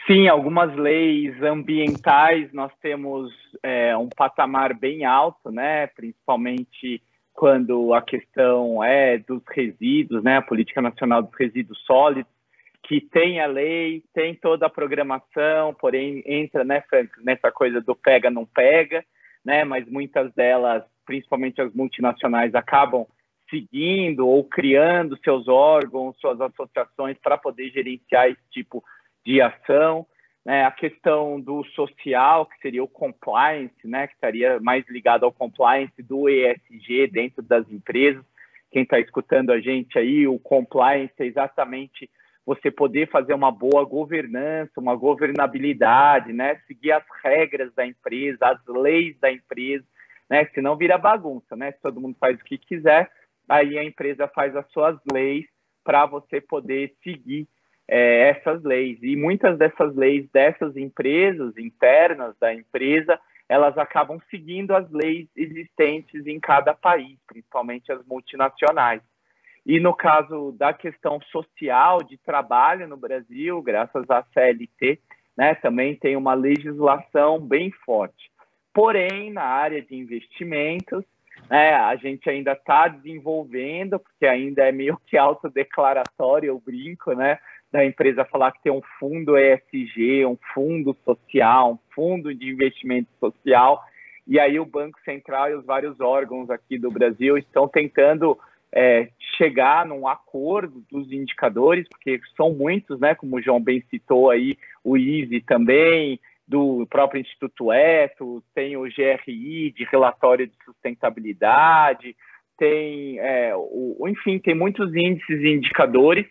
Sim, algumas leis ambientais nós temos um patamar bem alto, né? Principalmente quando a questão é dos resíduos, né, a Política Nacional dos Resíduos Sólidos, que tem a lei, tem toda a programação, porém entra, né, Frank, nessa coisa do pega, não pega, né, mas muitas delas, principalmente as multinacionais, acabam seguindo ou criando seus órgãos, suas associações para poder gerenciar esse tipo de ação. A questão do social, que seria o compliance, né, que estaria mais ligado ao compliance do ESG dentro das empresas. Quem está escutando a gente aí, o compliance é exatamente você poder fazer uma boa governança, uma governabilidade, né, seguir as regras da empresa, as leis da empresa, né, senão vira bagunça, né, se todo mundo faz o que quiser, aí a empresa faz as suas leis para você poder seguir essas leis. E muitas dessas leis dessas empresas, internas da empresa, elas acabam seguindo as leis existentes em cada país, principalmente as multinacionais. E no caso da questão social de trabalho no Brasil, graças à CLT, né, também tem uma legislação bem forte. Porém, na área de investimentos, a gente ainda está desenvolvendo, porque ainda é meio que autodeclaratório, eu brinco, né, da empresa falar que tem um fundo ESG, um fundo social, um fundo de investimento social, e aí o Banco Central e os vários órgãos aqui do Brasil estão tentando chegar num acordo dos indicadores, porque são muitos, né, como o João bem citou aí, o ISE também, do próprio Instituto Ethos, tem o GRI, de relatório de sustentabilidade, tem, enfim, tem muitos índices e indicadores,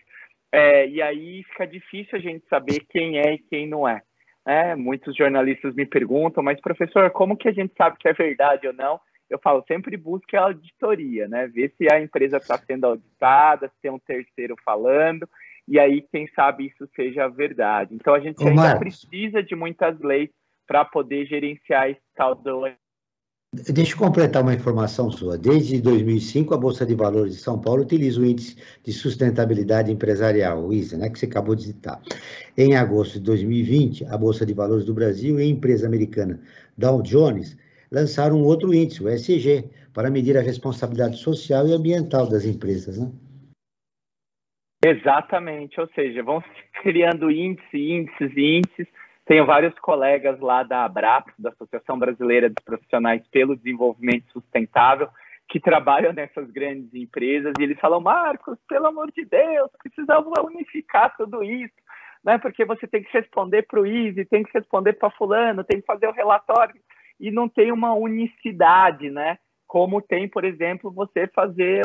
e aí fica difícil a gente saber quem é e quem não é. Muitos jornalistas me perguntam, mas professor, como que a gente sabe que é verdade ou não? Eu falo, sempre busque a auditoria, né? Ver se a empresa está sendo auditada, se tem um terceiro falando, e aí, quem sabe, isso seja verdade. Então, a gente ainda precisa de muitas leis para poder gerenciar esse tal do Deixa eu completar uma informação sua. Desde 2005, a Bolsa de Valores de São Paulo utiliza o Índice de Sustentabilidade Empresarial, o ISE, né, que você acabou de citar. Em agosto de 2020, a Bolsa de Valores do Brasil e a empresa americana Dow Jones lançaram um outro índice, o ESG, para medir a responsabilidade social e ambiental das empresas, né? Exatamente, ou seja, vão criando índices. Tenho vários colegas lá da ABRAPS, da Associação Brasileira dos Profissionais pelo Desenvolvimento Sustentável, que trabalham nessas grandes empresas, e eles falam, Marcos, pelo amor de Deus, precisamos unificar tudo isso, né? Porque você tem que responder para o ISE, tem que responder para fulano, tem que fazer o relatório, e não tem uma unicidade, né? Como tem, por exemplo, você fazer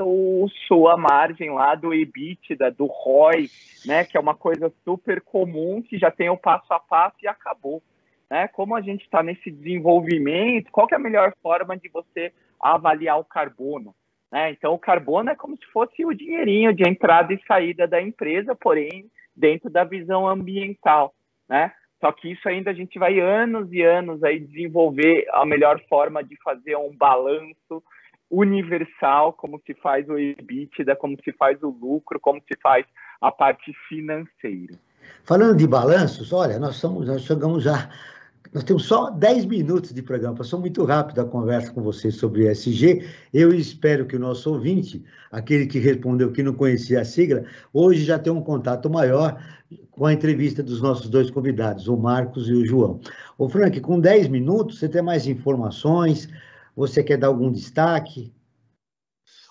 sua margem lá do EBITDA, do ROI, né, que é uma coisa super comum, que já tem o passo a passo e acabou. Né? Como a gente está nesse desenvolvimento, qual que é a melhor forma de você avaliar o carbono? Né? Então, o carbono é como se fosse o dinheirinho de entrada e saída da empresa, porém, dentro da visão ambiental, né? Só que isso ainda a gente vai anos e anos aí desenvolver a melhor forma de fazer um balanço universal, como se faz o EBITDA, como se faz o lucro, como se faz a parte financeira. Falando de balanços, olha, nós chegamos já, nós temos só 10 minutos de programa, passou muito rápido a conversa com você sobre ESG. Eu espero que o nosso ouvinte, aquele que respondeu que não conhecia a sigla, hoje já tenha um contato maior com a entrevista dos nossos dois convidados, o Marcos e o João. Ô Frank, com 10 minutos, você tem mais informações? Você quer dar algum destaque?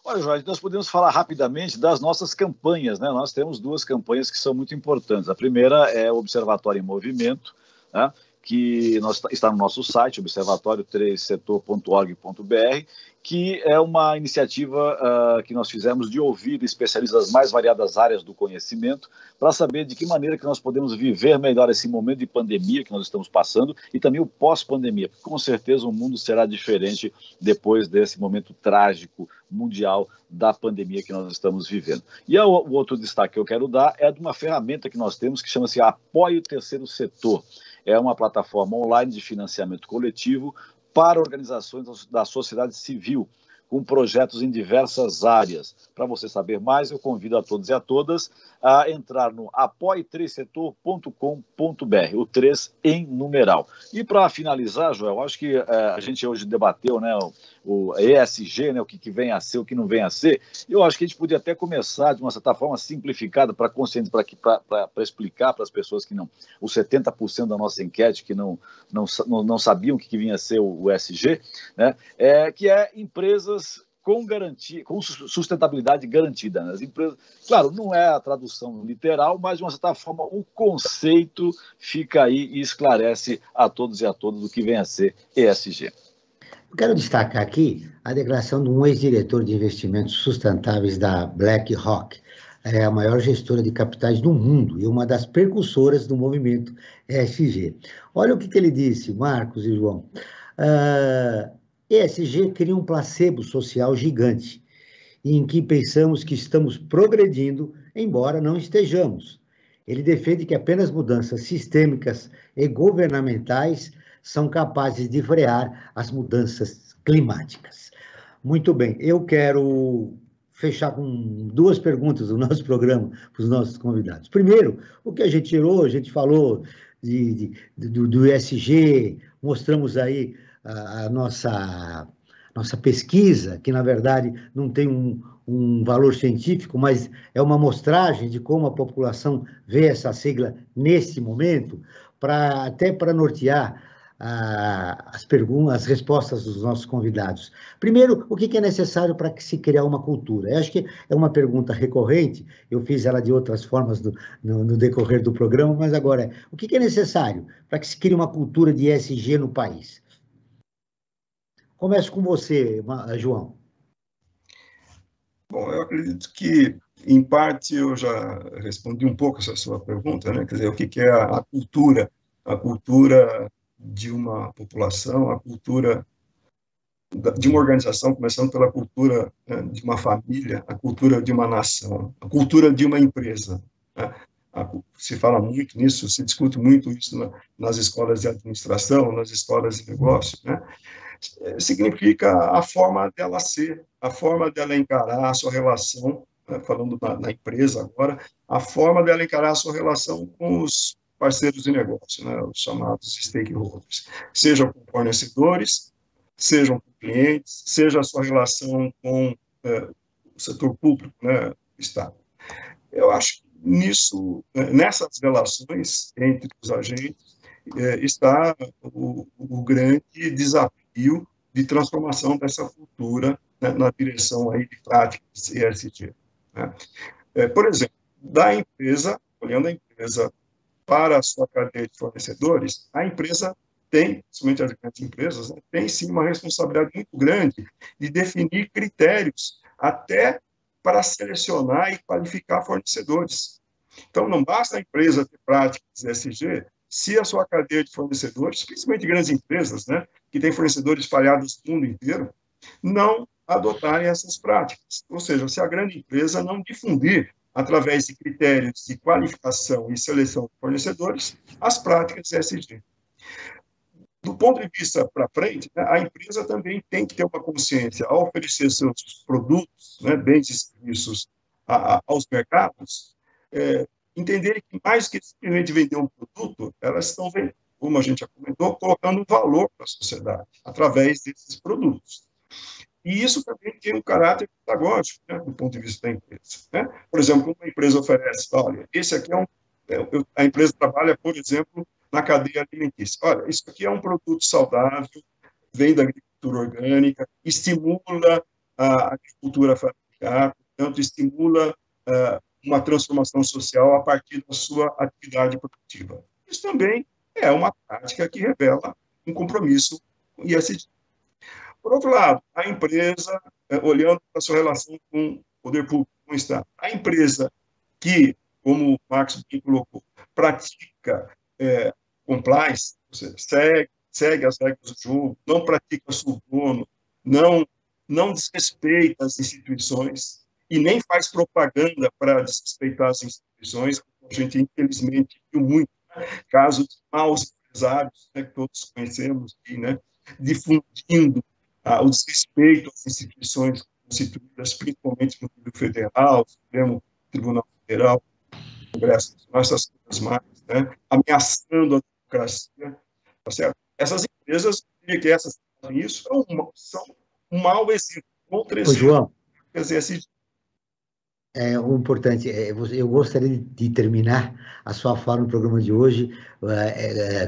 Olha, Jorge, nós podemos falar rapidamente das nossas campanhas, né? Nós temos duas campanhas que são muito importantes. A primeira é o Observatório em Movimento, né? Que está no nosso site, observatório3setor.org.br, que é uma iniciativa que nós fizemos de ouvir especialistas das mais variadas áreas do conhecimento para saber de que maneira que nós podemos viver melhor esse momento de pandemia que nós estamos passando e também o pós-pandemia, porque com certeza o mundo será diferente depois desse momento trágico mundial da pandemia que nós estamos vivendo. E o outro destaque que eu quero dar é de uma ferramenta que nós temos que chama-se Apoie o Terceiro Setor. É uma plataforma online de financiamento coletivo para organizações da sociedade civil, com projetos em diversas áreas. Para você saber mais, eu convido a todos e a todas a entrar no apoie3setor.com.br, o 3 em numeral. E para finalizar, Joel, acho que a gente hoje debateu, né, o ESG, né, o que vem a ser, o que não vem a ser. Eu acho que a gente podia até começar de uma certa forma simplificada para explicar para as pessoas que não, os 70% da nossa enquete que não sabiam o que vinha a ser o ESG, né, que é empresas com garantia, com sustentabilidade garantida. Né? As empresas, claro, não é a tradução literal, mas de uma certa forma o conceito fica aí e esclarece a todos e a todas o que vem a ser ESG. Eu quero destacar aqui a declaração de um ex-diretor de investimentos sustentáveis da BlackRock, é a maior gestora de capitais do mundo e uma das precursoras do movimento ESG. Olha o que ele disse, Marcos e João. ESG cria um placebo social gigante, em que pensamos que estamos progredindo, embora não estejamos. Ele defende que apenas mudanças sistêmicas e governamentais são capazes de frear as mudanças climáticas. Muito bem, eu quero fechar com duas perguntas do nosso programa para os nossos convidados. Primeiro, o que a gente tirou, a gente falou do ESG, mostramos aí a nossa pesquisa, que na verdade não tem um valor científico, mas é uma amostragem de como a população vê essa sigla nesse momento, até para nortear as respostas dos nossos convidados. Primeiro, o que é necessário para que se criar uma cultura? Eu acho que é uma pergunta recorrente, eu fiz ela de outras formas no decorrer do programa, mas agora o que é necessário para que se crie uma cultura de ESG no país? Começo com você, João. Bom, eu acredito que, em parte, eu já respondi um pouco essa sua pergunta, né? Quer dizer, o que é a cultura? A cultura de uma população, a cultura de uma organização, começando pela cultura, né, de uma família, a cultura de uma nação, a cultura de uma empresa. Né? Se fala muito nisso, se discute muito isso nas escolas de administração, nas escolas de negócios, né? significa a forma dela ser, a forma dela encarar a sua relação, né, falando na empresa agora, a forma dela encarar a sua relação com os parceiros de negócio, né, os chamados stakeholders, sejam com fornecedores, sejam com clientes, seja a sua relação com o setor público, né, o Estado. Eu acho que nessas relações entre os agentes está o grande desafio de transformação dessa cultura, né, na direção aí de práticas ESG. Né? Por exemplo, olhando a empresa para a sua cadeia de fornecedores, a empresa tem, principalmente as grandes empresas, né, tem sim uma responsabilidade muito grande de definir critérios até para selecionar e qualificar fornecedores. Então, não basta a empresa ter práticas ESG se a sua cadeia de fornecedores, principalmente grandes empresas, né, que têm fornecedores espalhados no mundo inteiro, não adotarem essas práticas. Ou seja, se a grande empresa não difundir, através de critérios de qualificação e seleção de fornecedores, as práticas ESG. Do ponto de vista para frente, né, a empresa também tem que ter uma consciência ao oferecer seus produtos, né, bens e serviços aos mercados, entenderem que mais que simplesmente vender um produto, elas estão, como a gente já comentou, colocando um valor para a sociedade através desses produtos. E isso também tem um caráter pedagógico, né, do ponto de vista da empresa. Né? Por exemplo, quando uma empresa oferece, olha, esse aqui a empresa trabalha, por exemplo, na cadeia alimentícia. Olha, isso aqui é um produto saudável, vem da agricultura orgânica, estimula a agricultura familiar, portanto, estimula uma transformação social a partir da sua atividade produtiva. Isso também é uma prática que revela um compromisso com o ESG. Por outro lado, a empresa, olhando para a sua relação com o poder público, com o Estado, a empresa que, como o Marcos bem colocou, pratica compliance, ou seja, segue as regras do jogo, não pratica suborno, não desrespeita as instituições e nem faz propaganda para desrespeitar as instituições. A gente, infelizmente, viu muito casos de maus empresários, né, que todos conhecemos, né, difundindo o desrespeito às instituições constituídas, principalmente no nível federal, Supremo Tribunal Federal, Congresso, essas coisas mais, né, ameaçando a democracia, tá certo? Essas empresas, eu diria que essas isso são um mau exemplo, contra esse João, o importante, eu gostaria de terminar a sua fala no programa de hoje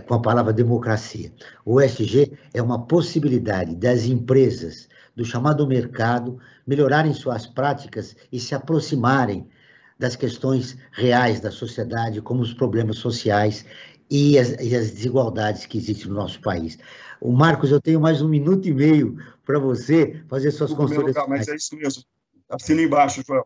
com a palavra democracia. O ESG é uma possibilidade das empresas, do chamado mercado, melhorarem suas práticas e se aproximarem das questões reais da sociedade, como os problemas sociais e as desigualdades que existem no nosso país. O Marcos, eu tenho mais 1 minuto e meio para você fazer suas considerações. Mas é isso mesmo. Assina embaixo, João.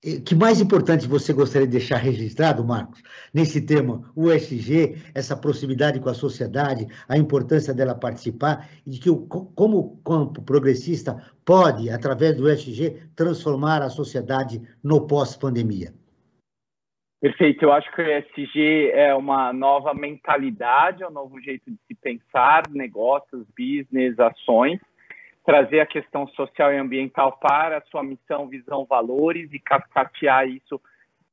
O que mais importante você gostaria de deixar registrado, Marcos, nesse tema, o ESG, essa proximidade com a sociedade, a importância dela participar, e de que como o campo progressista pode, através do ESG, transformar a sociedade no pós-pandemia? Perfeito, eu acho que o ESG é uma nova mentalidade, é um novo jeito de se pensar, negócios, business, ações, trazer a questão social e ambiental para a sua missão, visão, valores e cascatear isso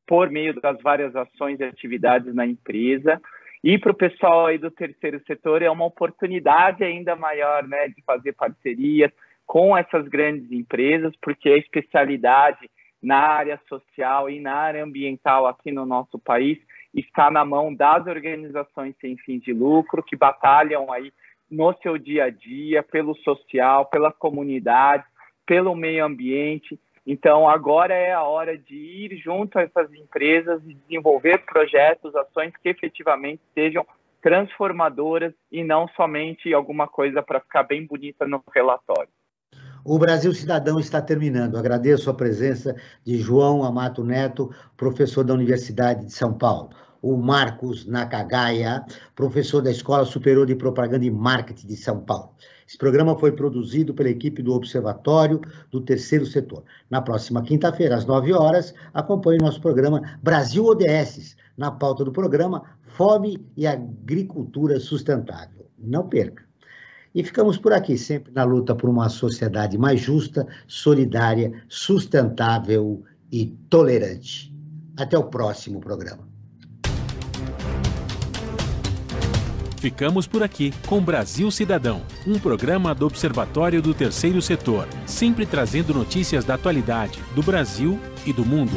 por meio das várias ações e atividades na empresa. E para o pessoal aí do terceiro setor é uma oportunidade ainda maior, né, de fazer parcerias com essas grandes empresas, porque a especialidade na área social e na área ambiental aqui no nosso país está na mão das organizações sem fins de lucro que batalham aí no seu dia a dia, pelo social, pela comunidade, pelo meio ambiente. Então, agora é a hora de ir junto a essas empresas e desenvolver projetos, ações que efetivamente sejam transformadoras e não somente alguma coisa para ficar bem bonita no relatório. O Brasil Cidadão está terminando. Agradeço a presença de João Amato Neto, professor da Universidade de São Paulo. O Marcos Nakagaya, professor da Escola Superior de Propaganda e Marketing de São Paulo. Esse programa foi produzido pela equipe do Observatório do Terceiro Setor. Na próxima quinta-feira, às 9 horas, acompanhe nosso programa Brasil ODS. Na pauta do programa, Fome e Agricultura Sustentável. Não perca. E ficamos por aqui, sempre na luta por uma sociedade mais justa, solidária, sustentável e tolerante. Até o próximo programa. Ficamos por aqui com Brasil Cidadão, um programa do Observatório do Terceiro Setor, sempre trazendo notícias da atualidade do Brasil e do mundo.